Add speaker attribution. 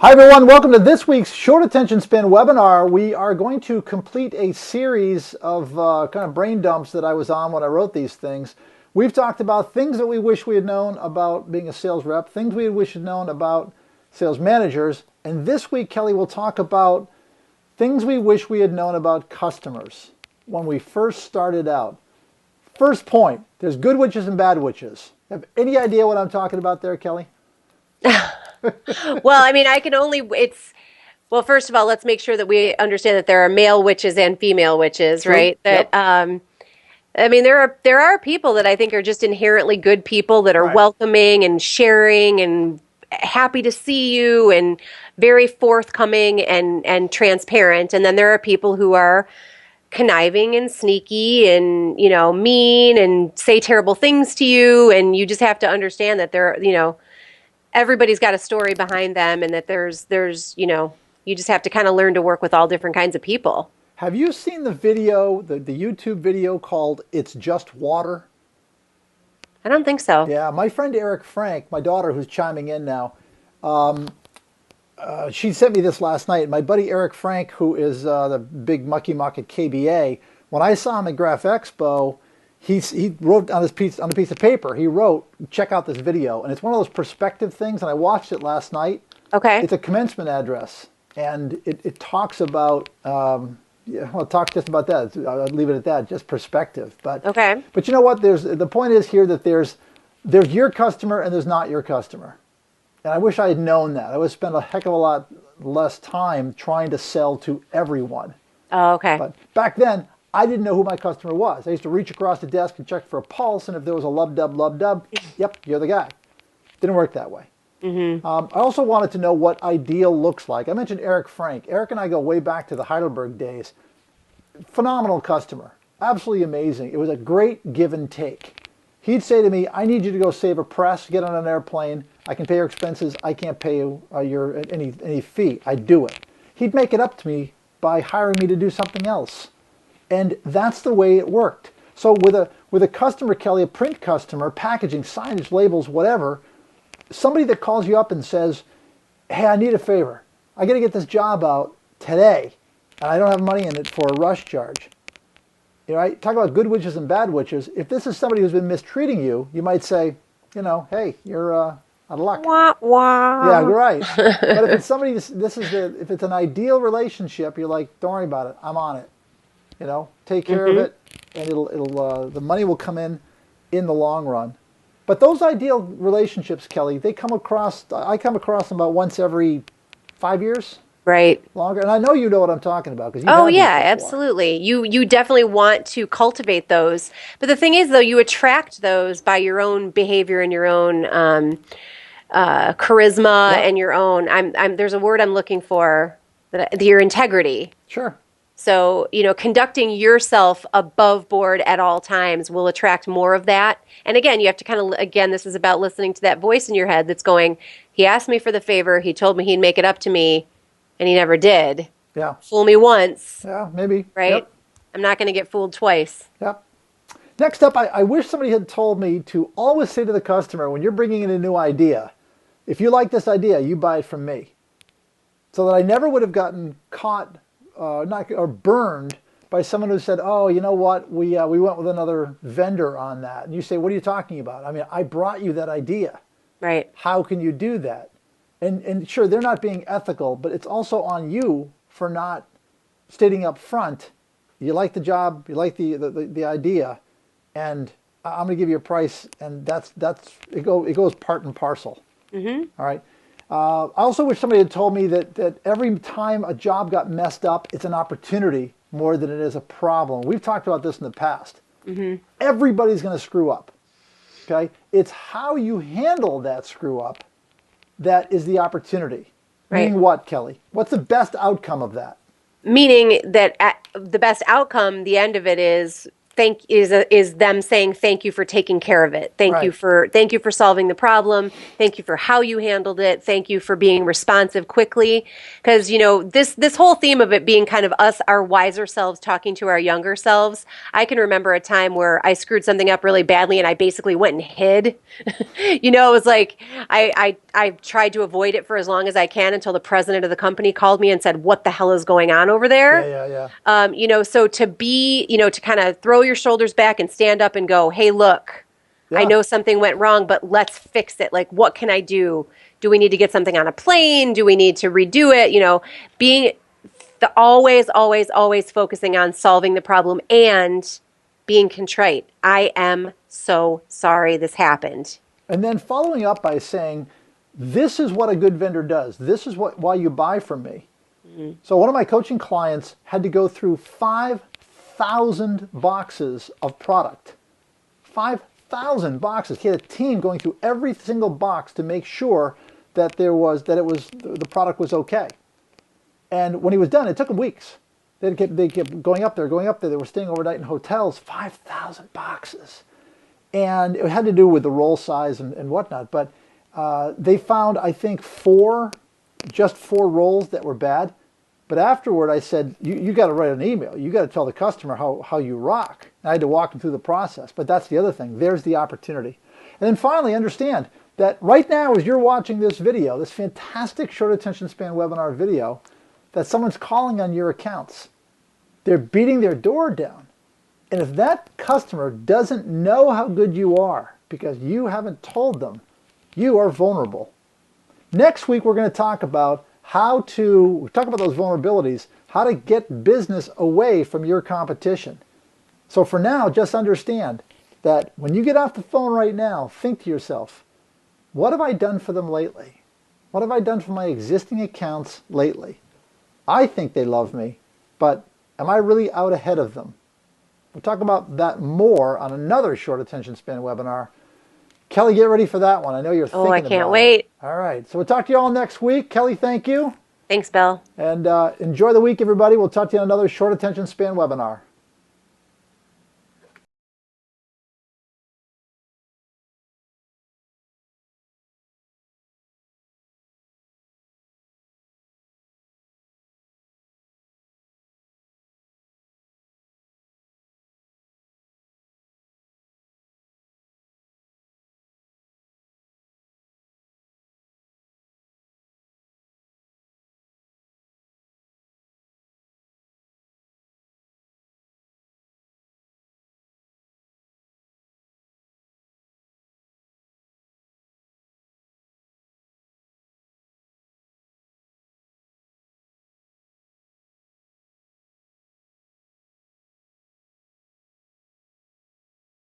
Speaker 1: Hi everyone, welcome to this week's Short Attention Span webinar. We are going to complete a series of kind of brain dumps that I was on when I wrote these things. We've talked about things that we wish we had known about being a sales rep, things we wish we had known about sales managers, and this week, Kelly, will talk about things we wish we had known about customers when we first started out. First point, there's good witches and bad witches. Have any idea what I'm talking about there, Kelly?
Speaker 2: Well, I mean, well, first of all, let's make sure that we understand that there are male witches and female witches,
Speaker 1: True.
Speaker 2: right? I mean, there are people that I think are just inherently good people that are
Speaker 1: Right.
Speaker 2: welcoming and sharing and happy to see you and very forthcoming and transparent. And then there are people who are conniving and sneaky and, mean and say terrible things to you. And you just have to understand that everybody's got a story behind them, and that you just have to kind of learn to work with all different kinds of people.
Speaker 1: Have you seen the video, the YouTube video called It's Just Water?
Speaker 2: I don't think so.
Speaker 1: Yeah, my friend Eric Frank, my daughter who's chiming in now, she sent me this last night. My buddy Eric Frank, who is the big mucky muck at KBA, when I saw him at Graph Expo, he wrote on a piece of paper, he wrote, check out this video. And it's one of those perspective things, and I watched it last night.
Speaker 2: Okay.
Speaker 1: It's a commencement address, and it talks about, talk just about that. I'll leave it at that, just perspective.
Speaker 2: Okay.
Speaker 1: But you know what? The point is here that there's your customer and there's not your customer. And I wish I had known that. I would spend a heck of a lot less time trying to sell to everyone.
Speaker 2: Oh, okay.
Speaker 1: But back then, I didn't know who my customer was. I used to reach across the desk and check for a pulse, and if there was a lub-dub, yep, you're the guy. Didn't work that way.
Speaker 2: Mm-hmm.
Speaker 1: I also wanted to know what ideal looks like. I mentioned Eric Frank. Eric and I go way back to the Heidelberg days. Phenomenal customer. Absolutely amazing. It was a great give and take. He'd say to me, I need you to go save a press, get on an airplane. I can pay your expenses. I can't pay you any fee. I'd do it. He'd make it up to me by hiring me to do something else. And that's the way it worked. So with a customer, Kelly, a print customer, packaging, signage, labels, whatever, somebody that calls you up and says, hey, I need a favor. I got to get this job out today, and I don't have money in it for a rush charge. Right? Talk about good witches and bad witches. If this is somebody who's been mistreating you, you might say, hey, you're out of luck.
Speaker 2: Wah, wah.
Speaker 1: Yeah, right. But if it's somebody, if it's an ideal relationship, you're like, don't worry about it. I'm on it. Take care of it, and the money will come in the long run. But those ideal relationships, Kelly, I come across them about once every 5 years.
Speaker 2: Right.
Speaker 1: Longer. And I know you know what I'm talking about.
Speaker 2: Oh, yeah, absolutely. You definitely want to cultivate those. But the thing is, though, you attract those by your own behavior and your own charisma,
Speaker 1: Yep.
Speaker 2: and your own, there's a word I'm looking for, your integrity.
Speaker 1: Sure.
Speaker 2: So, conducting yourself above board at all times will attract more of that. And again, you have to this is about listening to that voice in your head that's going, he asked me for the favor, he told me he'd make it up to me, and he never did.
Speaker 1: Yeah.
Speaker 2: Fool me once.
Speaker 1: Yeah, maybe.
Speaker 2: Right?
Speaker 1: Yep.
Speaker 2: I'm not going to get fooled twice.
Speaker 1: Yep. Next up, I wish somebody had told me to always say to the customer, when you're bringing in a new idea, if you like this idea, you buy it from me. So that I never would have gotten caught or burned by someone who said, oh, you know what, we went with another vendor on that. And you say, what are you talking about? I mean, I brought you that idea.
Speaker 2: Right.
Speaker 1: How can you do that? And sure, they're not being ethical, but it's also on you for not stating up front, you like the job, you like the idea, and I'm going to give you a price, and it goes part and parcel.
Speaker 2: Mm-hmm.
Speaker 1: All right. I also wish somebody had told me that every time a job got messed up, it's an opportunity more than it is a problem. We've talked about this in the past.
Speaker 2: Mm-hmm.
Speaker 1: Everybody's going to screw up. Okay? It's how you handle that screw up that is the opportunity.
Speaker 2: Right.
Speaker 1: Meaning what, Kelly? What's the best outcome of that?
Speaker 2: Meaning that the best outcome, the end of it is is them saying thank you for taking care of it. Thank you for solving the problem. Thank you for how you handled it. Thank you for being responsive quickly. Because this whole theme of it being kind of us, our wiser selves talking to our younger selves. I can remember a time where I screwed something up really badly and I basically went and hid. It was like I tried to avoid it for as long as I can until the president of the company called me and said, "What the hell is going on over there?"
Speaker 1: Yeah.
Speaker 2: So to be, to kind of throw your shoulders back and stand up and go, "Hey, look, I know something went wrong, but let's fix it. Like, what can I do? Do we need to get something on a plane? Do we need to redo it?" Being always, always, always focusing on solving the problem and being contrite. I am so sorry this happened.
Speaker 1: And then following up by saying, this is what a good vendor does. This is why you buy from me. Mm-hmm. So one of my coaching clients had to go through 5,000 boxes of product. 5,000 boxes. He had a team going through every single box to make sure that the product was okay. And when he was done, it took him weeks. They kept going up there. They were staying overnight in hotels. 5,000 boxes. And it had to do with the roll size and whatnot. But they found, I think, just four rolls that were bad. But afterward, I said, you got to write an email. You got to tell the customer how you rock. And I had to walk them through the process. But that's the other thing. There's the opportunity. And then finally, understand that right now, as you're watching this video, this fantastic short attention span webinar video, that someone's calling on your accounts. They're beating their door down. And if that customer doesn't know how good you are because you haven't told them, you are vulnerable. Next week, we're going to talk about those vulnerabilities, how to get business away from your competition. So for now, just understand that when you get off the phone right now, think to yourself, what have I done for them lately? What have I done for my existing accounts lately? I think they love me, but am I really out ahead of them? We'll talk about that more on another short attention span webinar. Kelly, get ready for that one. I know you're thinking about it.
Speaker 2: Oh, I can't wait.
Speaker 1: All right. So we'll talk to you all next week. Kelly, thank you.
Speaker 2: Thanks, Bill.
Speaker 1: And enjoy the week, everybody. We'll talk to you on another short attention span webinar.